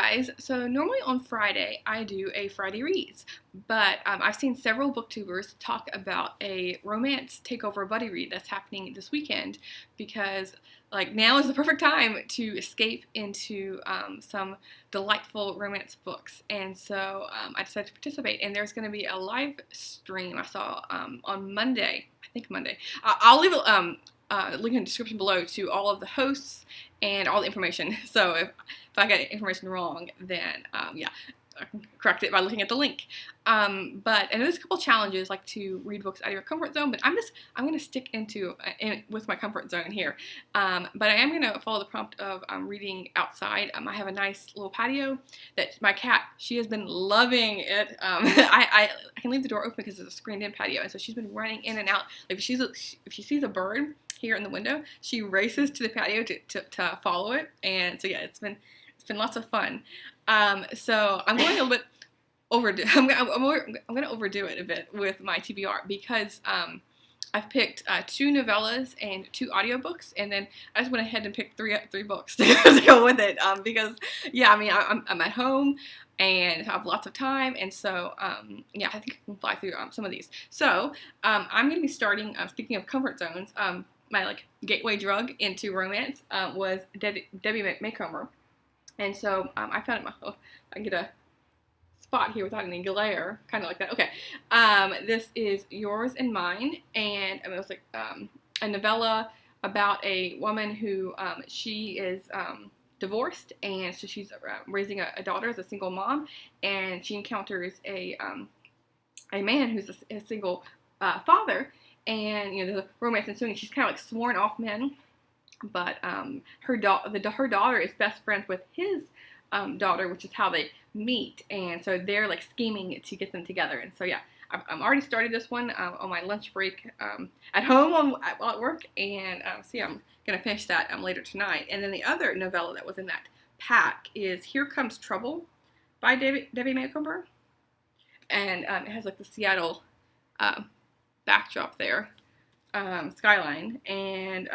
guys, so normally on Friday I do a Friday Reads, but I've seen several booktubers talk about a romance takeover buddy read that's happening this weekend because like now is the perfect time to escape into some delightful romance books, and so I decided to participate, and there's going to be a live stream I saw on Monday, I think Monday. I'll leave a link in the description below to all of the hosts and all the information, so if I get information wrong, then yeah, I can correct it by looking at the link. But and there's a couple challenges, like to read books out of your comfort zone. But I'm going to stick with my comfort zone here. But I am going to follow the prompt of reading outside. I have a nice little patio that my cat, she has been loving it. I can leave the door open because it's a screened-in patio, and so she's been running in and out. Like if she sees a bird here in the window, she races to the patio to follow it. And so yeah, it's been lots of fun. So I'm going a little bit overdo. I'm going to overdo it a bit with my TBR because I've picked 2 novellas and 2 audiobooks, and then I just went ahead and picked three books to go with it because yeah, I mean I'm at home and have lots of time, and so yeah, I think I can fly through some of these. So I'm going to be starting. Speaking of comfort zones, my like gateway drug into romance was Debbie Macomber. And so I found it. I can get a spot here without any glare, kind of like that. Okay, this is Yours and Mine, and it was like a novella about a woman who she is divorced, and so she's raising a daughter as a single mom, and she encounters a man who's a single father, and you know the romance ensuing. She's kind of like sworn off men. But her daughter is best friends with his daughter, which is how they meet, and so they're like scheming to get them together. And so yeah, I'm already started this one on my lunch break at home while at work, and so yeah, I'm gonna finish that later tonight. And then the other novella that was in that pack is Here Comes Trouble by Debbie Macomber, and it has like the Seattle backdrop there. Skyline, and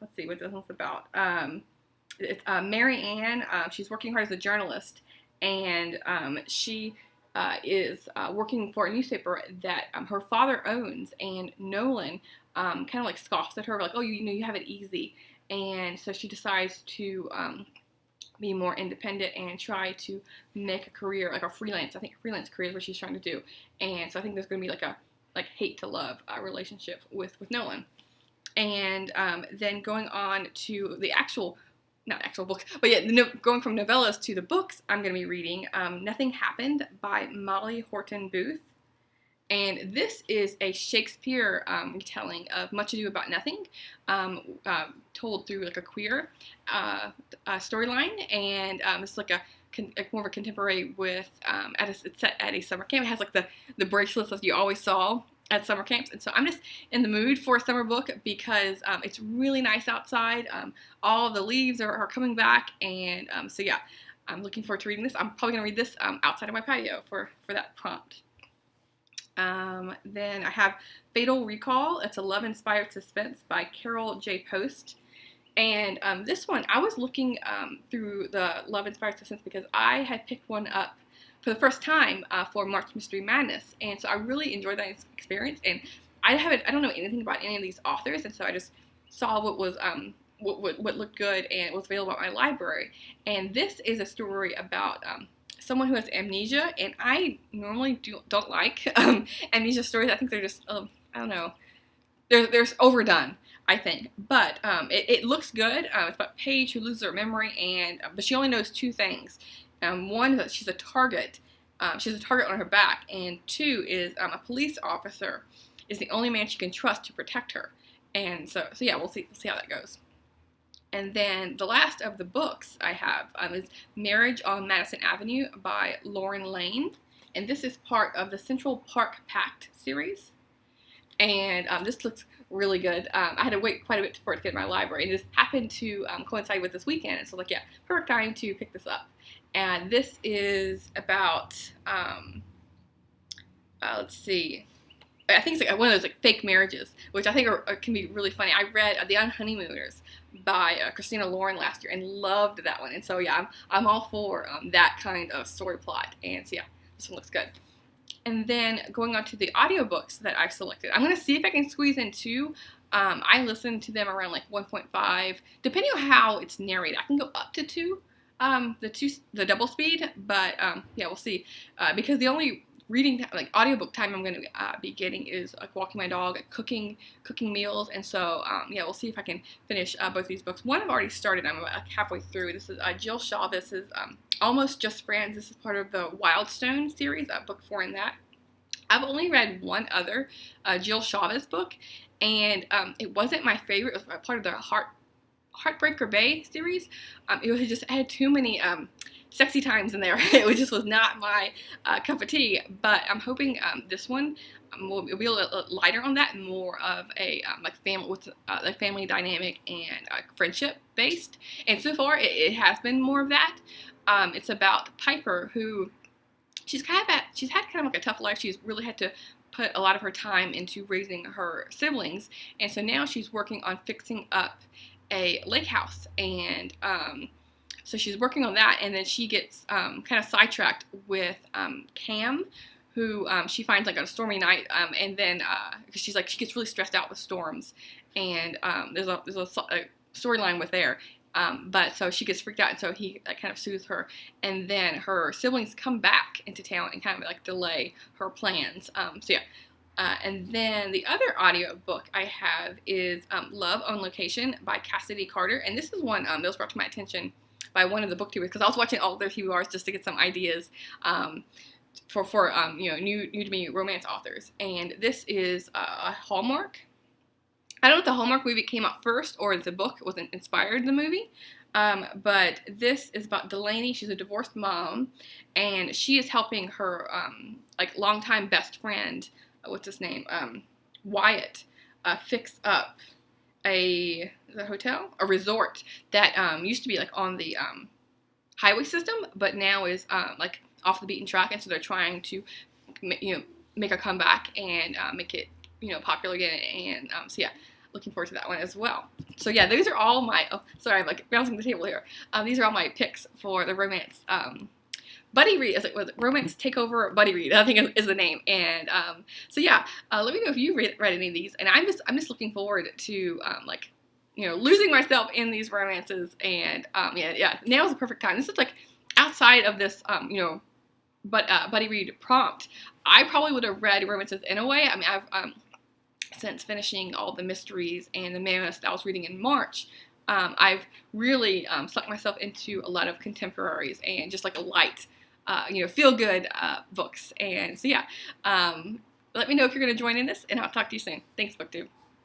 let's see what this one's about. It's Mary Ann. She's working hard as a journalist, and she is working for a newspaper that her father owns, and Nolan kind of like scoffs at her, like, oh, you have it easy, and so she decides to be more independent and try to make a career, like a freelance career is what she's trying to do. And so I think there's going to be like a hate to love relationship with Nolan. And then going on to the not actual books, but yeah, going from novellas to the books, I'm going to be reading Nothing Happened by Molly Horton Booth. And this is a Shakespeare retelling of Much Ado About Nothing, told through like a queer storyline. And it's like more of a contemporary with it's set at a summer camp. It has like the bracelets that you always saw at summer camps, and so I'm just in the mood for a summer book because it's really nice outside. All of the leaves are coming back, and so yeah, I'm looking forward to reading this. I'm probably gonna read this outside of my patio for that prompt. Then I have Fatal Recall. It's a love-inspired suspense by Carol J. Post. And this one, I was looking through the love-inspired suspense because I had picked one up for the first time for March Mystery Madness, and so I really enjoyed that experience. And I don't know anything about any of these authors, and so I just saw what was what looked good and was available at my library. And this is a story about someone who has amnesia, and I normally don't like amnesia stories. I think they're just I don't know, they're overdone, I think, but it looks good. It's about Paige who loses her memory, and but she only knows 2 things. One is that she's a target. She has a target on her back, and 2 is a police officer is the only man she can trust to protect her. And so yeah, we'll see how that goes. And then the last of the books I have is Marriage on Madison Avenue by Lauren Lane, and this is part of the Central Park Pact series. And this looks really good. I had to wait quite a bit for it to get in my library, and it just happened to coincide with this weekend, and so like yeah, perfect time to pick this up. And this is about let's see, I think it's like one of those like fake marriages, which I think can be really funny. I read The Unhoneymooners by Christina Lauren last year and loved that one. And so yeah, I'm all for that kind of story plot. And so yeah, this one looks good. And then going on to the audiobooks that I've selected, I'm going to see if I can squeeze in 2. I listen to them around like 1.5, depending on how it's narrated. I can go up to 2, the double speed, but yeah, we'll see. Because the only reading, like audiobook time I'm going to be getting is like walking my dog, cooking meals, and so yeah, we'll see if I can finish both these books. One I've already started. I'm about halfway through. This is Jill Shavas's Almost Just Friends. This is part of the Wildstone series, book 4 in that. I've only read one other Jill Shavas book, and it wasn't my favorite. It was part of the Heartbreaker Bay series. It had too many sexy times in there. It just was not my cup of tea. But I'm hoping this one will be a little lighter on that, and more of a like family with like family dynamic and friendship based. And so far, it has been more of that. It's about Piper, who she's had kind of like a tough life. She's really had to put a lot of her time into raising her siblings, and so now she's working on fixing up a lake house, and so she's working on that, and then she gets kind of sidetracked with Cam, who she finds like on a stormy night, and then because she gets really stressed out with storms, and there's a storyline with there. But so she gets freaked out, and so he kind of soothes her, and then her siblings come back into town and kind of like delay her plans. So yeah. And then the other audio book I have is Love on Location by Cassidy Carter, and this is one that was brought to my attention by one of the booktubers, because I was watching all their TBRs just to get some ideas for you know, new to me romance authors. And this is a Hallmark. I don't know if the Hallmark movie came out first or the book was inspired in the movie, but this is about Delaney. She's a divorced mom, and she is helping her like longtime best friend, what's his name, Wyatt, fix up a resort that used to be like on the highway system, but now is like off the beaten track, and so they're trying to make a comeback and make it popular again. And so yeah, looking forward to that one as well. So yeah, these are all my, sorry, I'm like bouncing the table here. These are all my picks for the romance buddy read. Was it Romance Takeover Buddy Read? I think is the name. And so yeah, let me know if you read any of these. And I'm just looking forward to like losing myself in these romances. And yeah, now's the perfect time. This is like outside of this buddy read prompt. I probably would have read romances in a way. I mean, I've since finishing all the mysteries and the mammoths that I was reading in March, I've really sucked myself into a lot of contemporaries and just like a light, feel-good books. And so yeah, let me know if you're going to join in this, and I'll talk to you soon. Thanks, BookTube.